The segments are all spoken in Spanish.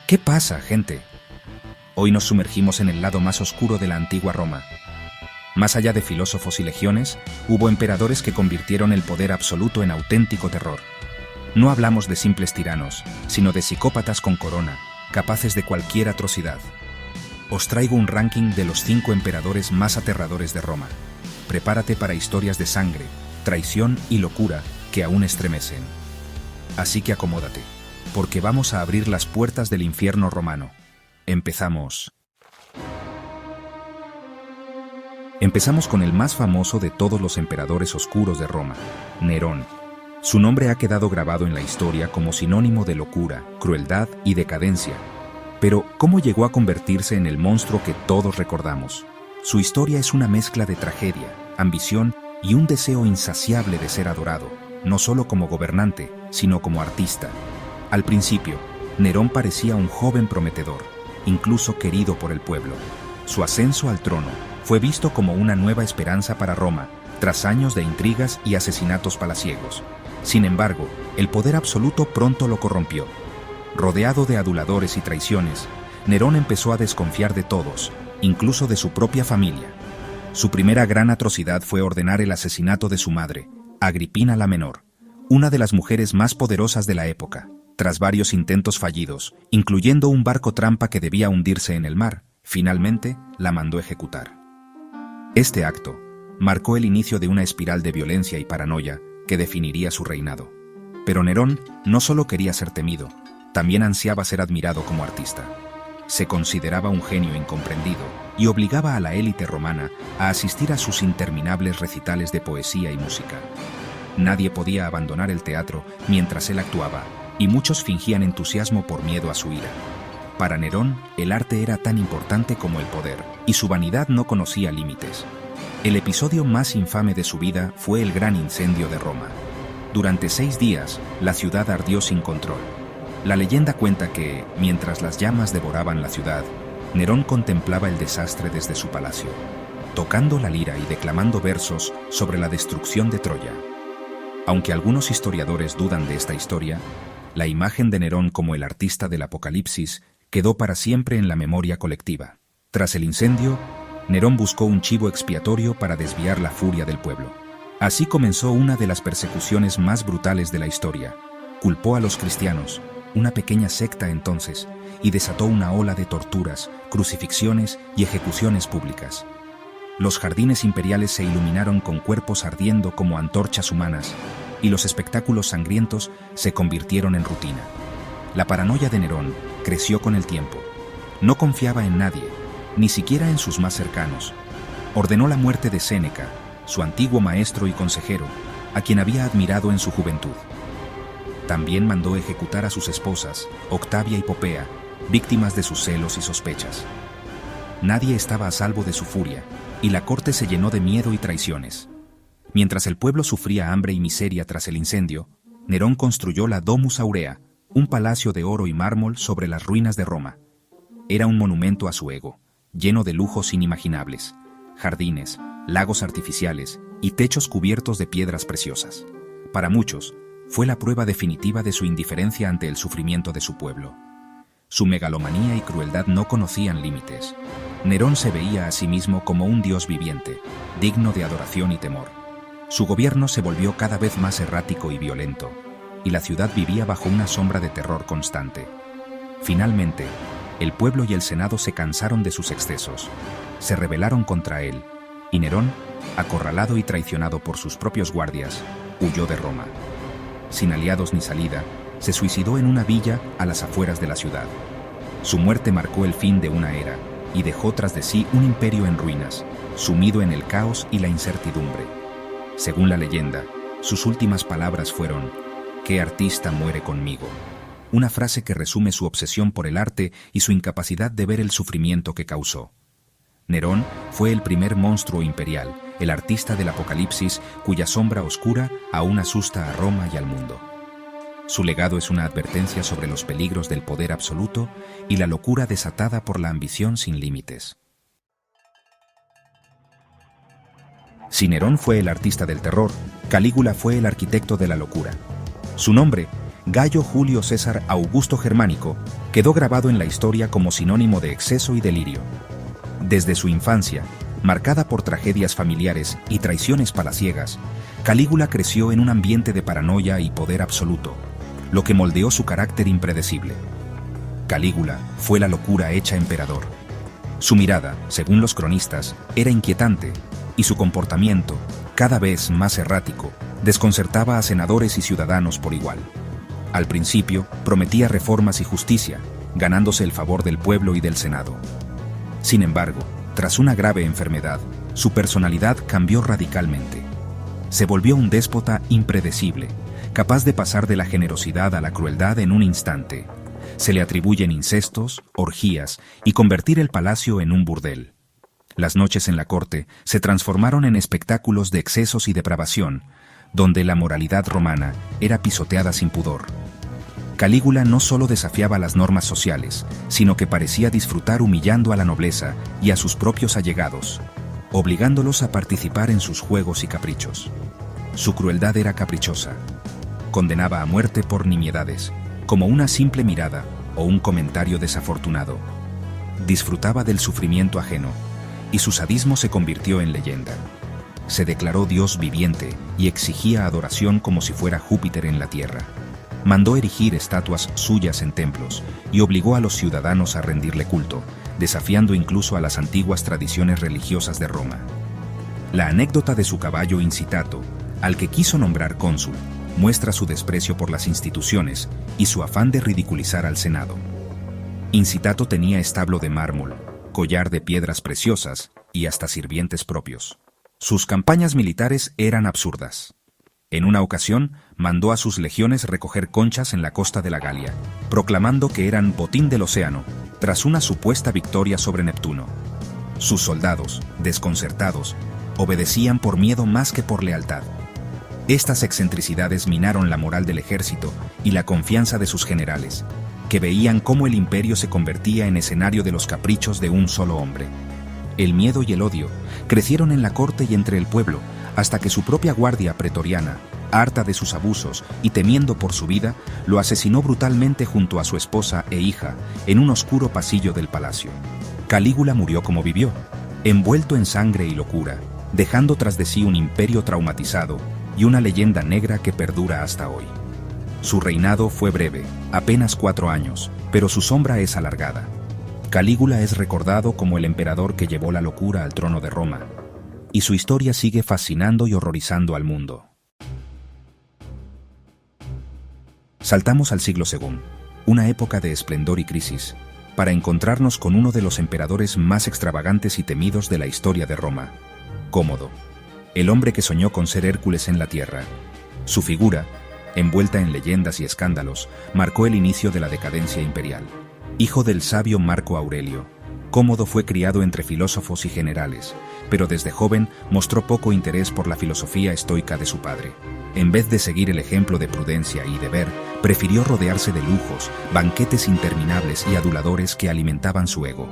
¿Qué pasa, gente? Hoy nos sumergimos en el lado más oscuro de la antigua Roma. Más allá de filósofos y legiones, hubo emperadores que convirtieron el poder absoluto en auténtico terror. No hablamos de simples tiranos, sino de psicópatas con corona, capaces de cualquier atrocidad. Os traigo un ranking de los 5 emperadores más aterradores de Roma. Prepárate para historias de sangre, traición y locura que aún estremecen. Así que acomódate, porque vamos a abrir las puertas del infierno romano. Empezamos. Empezamos con el más famoso de todos los emperadores oscuros de Roma, Nerón. Su nombre ha quedado grabado en la historia como sinónimo de locura, crueldad y decadencia. Pero, ¿cómo llegó a convertirse en el monstruo que todos recordamos? Su historia es una mezcla de tragedia, ambición y un deseo insaciable de ser adorado, no solo como gobernante, sino como artista. Al principio, Nerón parecía un joven prometedor, incluso querido por el pueblo. Su ascenso al trono fue visto como una nueva esperanza para Roma, tras años de intrigas y asesinatos palaciegos. Sin embargo, el poder absoluto pronto lo corrompió. Rodeado de aduladores y traiciones, Nerón empezó a desconfiar de todos, incluso de su propia familia. Su primera gran atrocidad fue ordenar el asesinato de su madre, Agripina la Menor, una de las mujeres más poderosas de la época. Tras varios intentos fallidos, incluyendo un barco trampa que debía hundirse en el mar, finalmente la mandó ejecutar. Este acto marcó el inicio de una espiral de violencia y paranoia que definiría su reinado. Pero Nerón no solo quería ser temido, también ansiaba ser admirado como artista. Se consideraba un genio incomprendido y obligaba a la élite romana a asistir a sus interminables recitales de poesía y música. Nadie podía abandonar el teatro mientras él actuaba, y muchos fingían entusiasmo por miedo a su ira. Para Nerón, el arte era tan importante como el poder, y su vanidad no conocía límites. El episodio más infame de su vida fue el Gran Incendio de Roma. Durante 6 días, la ciudad ardió sin control. La leyenda cuenta que, mientras las llamas devoraban la ciudad, Nerón contemplaba el desastre desde su palacio, tocando la lira y declamando versos sobre la destrucción de Troya. Aunque algunos historiadores dudan de esta historia, la imagen de Nerón como el artista del Apocalipsis quedó para siempre en la memoria colectiva. Tras el incendio, Nerón buscó un chivo expiatorio para desviar la furia del pueblo. Así comenzó una de las persecuciones más brutales de la historia. Culpó a los cristianos, una pequeña secta entonces, y desató una ola de torturas, crucifixiones y ejecuciones públicas. Los jardines imperiales se iluminaron con cuerpos ardiendo como antorchas humanas, y los espectáculos sangrientos se convirtieron en rutina. La paranoia de Nerón creció con el tiempo. No confiaba en nadie, ni siquiera en sus más cercanos. Ordenó la muerte de Séneca, su antiguo maestro y consejero, a quien había admirado en su juventud. También mandó ejecutar a sus esposas, Octavia y Popea, víctimas de sus celos y sospechas. Nadie estaba a salvo de su furia, y la corte se llenó de miedo y traiciones. Mientras el pueblo sufría hambre y miseria tras el incendio, Nerón construyó la Domus Aurea, un palacio de oro y mármol sobre las ruinas de Roma. Era un monumento a su ego, lleno de lujos inimaginables, jardines, lagos artificiales y techos cubiertos de piedras preciosas. Para muchos, fue la prueba definitiva de su indiferencia ante el sufrimiento de su pueblo. Su megalomanía y crueldad no conocían límites. Nerón se veía a sí mismo como un dios viviente, digno de adoración y temor. Su gobierno se volvió cada vez más errático y violento, y la ciudad vivía bajo una sombra de terror constante. Finalmente, el pueblo y el Senado se cansaron de sus excesos, se rebelaron contra él, y Nerón, acorralado y traicionado por sus propios guardias, huyó de Roma. Sin aliados ni salida, se suicidó en una villa a las afueras de la ciudad. Su muerte marcó el fin de una era, y dejó tras de sí un imperio en ruinas, sumido en el caos y la incertidumbre. Según la leyenda, sus últimas palabras fueron: «¿Qué artista muere conmigo?», una frase que resume su obsesión por el arte y su incapacidad de ver el sufrimiento que causó. Nerón fue el primer monstruo imperial, el artista del Apocalipsis, cuya sombra oscura aún asusta a Roma y al mundo. Su legado es una advertencia sobre los peligros del poder absoluto y la locura desatada por la ambición sin límites. Si Nerón fue el artista del terror, Calígula fue el arquitecto de la locura. Su nombre Gayo Julio César Augusto Germánico, quedó grabado en la historia como sinónimo de exceso y delirio. Desde su infancia, marcada por tragedias familiares y traiciones palaciegas, Calígula creció en un ambiente de paranoia y poder absoluto, lo que moldeó su carácter impredecible. Calígula fue la locura hecha emperador. Su mirada, según los cronistas, era inquietante, y su comportamiento, cada vez más errático, desconcertaba a senadores y ciudadanos por igual. Al principio, prometía reformas y justicia, ganándose el favor del pueblo y del Senado. Sin embargo, tras una grave enfermedad, su personalidad cambió radicalmente. Se volvió un déspota impredecible, capaz de pasar de la generosidad a la crueldad en un instante. Se le atribuyen incestos, orgías y convertir el palacio en un burdel. Las noches en la corte se transformaron en espectáculos de excesos y depravación, donde la moralidad romana era pisoteada sin pudor. Calígula no solo desafiaba las normas sociales, sino que parecía disfrutar humillando a la nobleza y a sus propios allegados, obligándolos a participar en sus juegos y caprichos. Su crueldad era caprichosa. Condenaba a muerte por nimiedades, como una simple mirada o un comentario desafortunado. Disfrutaba del sufrimiento ajeno, y su sadismo se convirtió en leyenda. Se declaró Dios viviente y exigía adoración como si fuera Júpiter en la tierra. Mandó erigir estatuas suyas en templos y obligó a los ciudadanos a rendirle culto, desafiando incluso a las antiguas tradiciones religiosas de Roma. La anécdota de su caballo Incitato, al que quiso nombrar cónsul, muestra su desprecio por las instituciones y su afán de ridiculizar al Senado. Incitato tenía establo de mármol, collar de piedras preciosas y hasta sirvientes propios. Sus campañas militares eran absurdas. En una ocasión, mandó a sus legiones recoger conchas en la costa de la Galia, proclamando que eran botín del océano, tras una supuesta victoria sobre Neptuno. Sus soldados, desconcertados, obedecían por miedo más que por lealtad. Estas excentricidades minaron la moral del ejército y la confianza de sus generales, que veían cómo el imperio se convertía en escenario de los caprichos de un solo hombre. El miedo y el odio crecieron en la corte y entre el pueblo, hasta que su propia guardia pretoriana, harta de sus abusos y temiendo por su vida, lo asesinó brutalmente junto a su esposa e hija en un oscuro pasillo del palacio. Calígula murió como vivió, envuelto en sangre y locura, dejando tras de sí un imperio traumatizado y una leyenda negra que perdura hasta hoy. Su reinado fue breve, apenas 4 años, pero su sombra es alargada. Calígula es recordado como el emperador que llevó la locura al trono de Roma, y su historia sigue fascinando y horrorizando al mundo. Saltamos al siglo II, una época de esplendor y crisis, para encontrarnos con uno de los emperadores más extravagantes y temidos de la historia de Roma, Cómodo, el hombre que soñó con ser Hércules en la tierra. Su figura, envuelta en leyendas y escándalos, marcó el inicio de la decadencia imperial. Hijo del sabio Marco Aurelio, Cómodo fue criado entre filósofos y generales, pero desde joven mostró poco interés por la filosofía estoica de su padre. En vez de seguir el ejemplo de prudencia y deber, prefirió rodearse de lujos, banquetes interminables y aduladores que alimentaban su ego.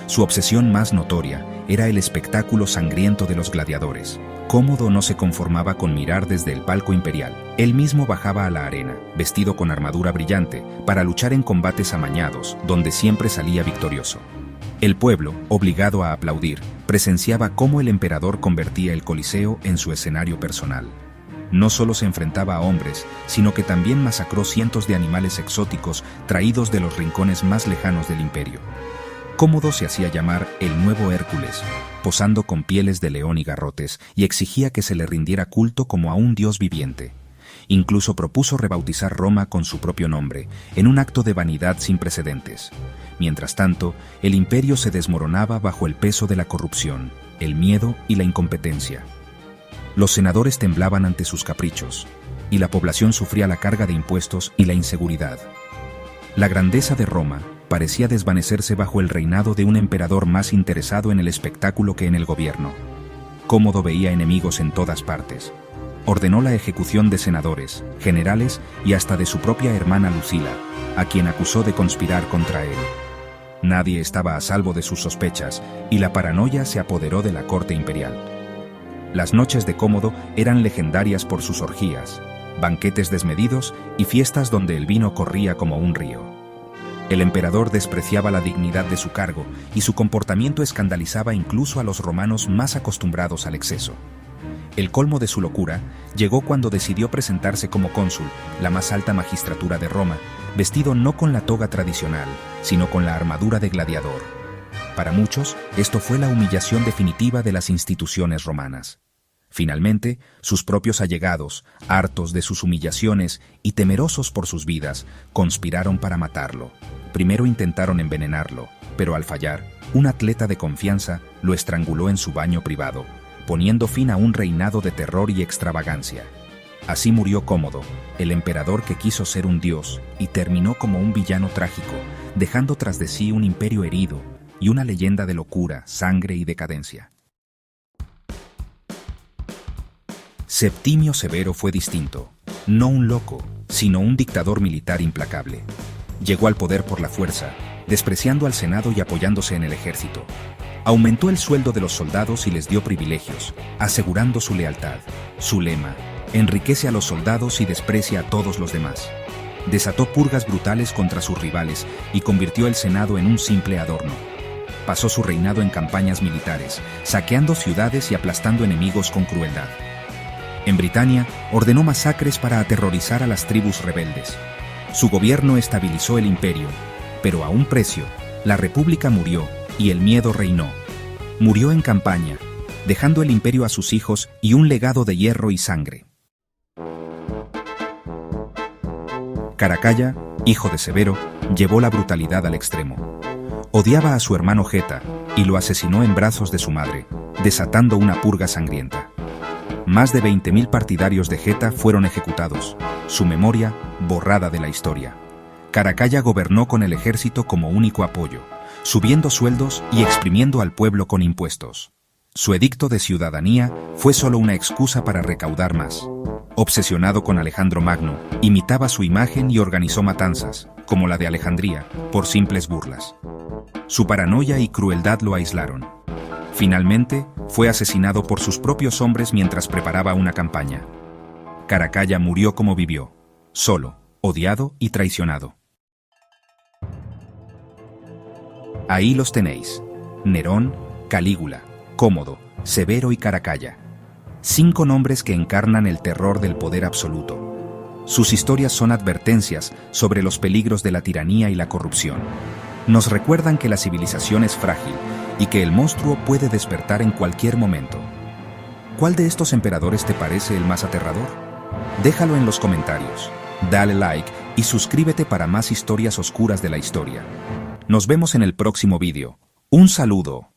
Su obsesión más notoria era el espectáculo sangriento de los gladiadores. Cómodo no se conformaba con mirar desde el palco imperial. Él mismo bajaba a la arena, vestido con armadura brillante, para luchar en combates amañados, donde siempre salía victorioso. El pueblo, obligado a aplaudir, presenciaba cómo el emperador convertía el Coliseo en su escenario personal. No solo se enfrentaba a hombres, sino que también masacró cientos de animales exóticos traídos de los rincones más lejanos del imperio. Cómodo se hacía llamar el nuevo Hércules, posando con pieles de león y garrotes, y exigía que se le rindiera culto como a un dios viviente. Incluso propuso rebautizar Roma con su propio nombre, en un acto de vanidad sin precedentes. Mientras tanto, el imperio se desmoronaba bajo el peso de la corrupción, el miedo y la incompetencia. Los senadores temblaban ante sus caprichos, y la población sufría la carga de impuestos y la inseguridad. La grandeza de Roma parecía desvanecerse bajo el reinado de un emperador más interesado en el espectáculo que en el gobierno. Cómodo veía enemigos en todas partes. Ordenó la ejecución de senadores, generales y hasta de su propia hermana Lucila, a quien acusó de conspirar contra él. Nadie estaba a salvo de sus sospechas, y la paranoia se apoderó de la corte imperial. Las noches de Cómodo eran legendarias por sus orgías. banquetes desmedidos y fiestas donde el vino corría como un río. El emperador despreciaba la dignidad de su cargo y su comportamiento escandalizaba incluso a los romanos más acostumbrados al exceso. El colmo de su locura llegó cuando decidió presentarse como cónsul, la más alta magistratura de Roma, vestido no con la toga tradicional, sino con la armadura de gladiador. Para muchos, esto fue la humillación definitiva de las instituciones romanas. Finalmente, sus propios allegados, hartos de sus humillaciones y temerosos por sus vidas, conspiraron para matarlo. Primero intentaron envenenarlo, pero al fallar, un atleta de confianza lo estranguló en su baño privado, poniendo fin a un reinado de terror y extravagancia. Así murió Cómodo, el emperador que quiso ser un dios y terminó como un villano trágico, dejando tras de sí un imperio herido y una leyenda de locura, sangre y decadencia. Septimio Severo fue distinto, no un loco, sino un dictador militar implacable. Llegó al poder por la fuerza, despreciando al Senado y apoyándose en el ejército. Aumentó el sueldo de los soldados y les dio privilegios, asegurando su lealtad. Su lema: enriquece a los soldados y desprecia a todos los demás. Desató purgas brutales contra sus rivales y convirtió el Senado en un simple adorno. Pasó su reinado en campañas militares, saqueando ciudades y aplastando enemigos con crueldad. En Britania, ordenó masacres para aterrorizar a las tribus rebeldes. Su gobierno estabilizó el imperio, pero a un precio. La república murió y el miedo reinó. Murió en campaña, dejando el imperio a sus hijos y un legado de hierro y sangre. Caracalla, hijo de Severo, llevó la brutalidad al extremo. Odiaba a su hermano Geta y lo asesinó en brazos de su madre, desatando una purga sangrienta. Más de 20.000 partidarios de Geta fueron ejecutados, su memoria borrada de la historia. Caracalla gobernó con el ejército como único apoyo, subiendo sueldos y exprimiendo al pueblo con impuestos. Su edicto de ciudadanía fue solo una excusa para recaudar más. Obsesionado con Alejandro Magno, imitaba su imagen y organizó matanzas, como la de Alejandría, por simples burlas. Su paranoia y crueldad lo aislaron. Finalmente, fue asesinado por sus propios hombres mientras preparaba una campaña. Caracalla murió como vivió, solo, odiado y traicionado. Ahí los tenéis: Nerón, Calígula, Cómodo, Severo y Caracalla. 5 nombres que encarnan el terror del poder absoluto. Sus historias son advertencias sobre los peligros de la tiranía y la corrupción. Nos recuerdan que la civilización es frágil y que el monstruo puede despertar en cualquier momento. ¿Cuál de estos emperadores te parece el más aterrador? Déjalo en los comentarios, dale like y suscríbete para más historias oscuras de la historia. Nos vemos en el próximo vídeo. ¡Un saludo!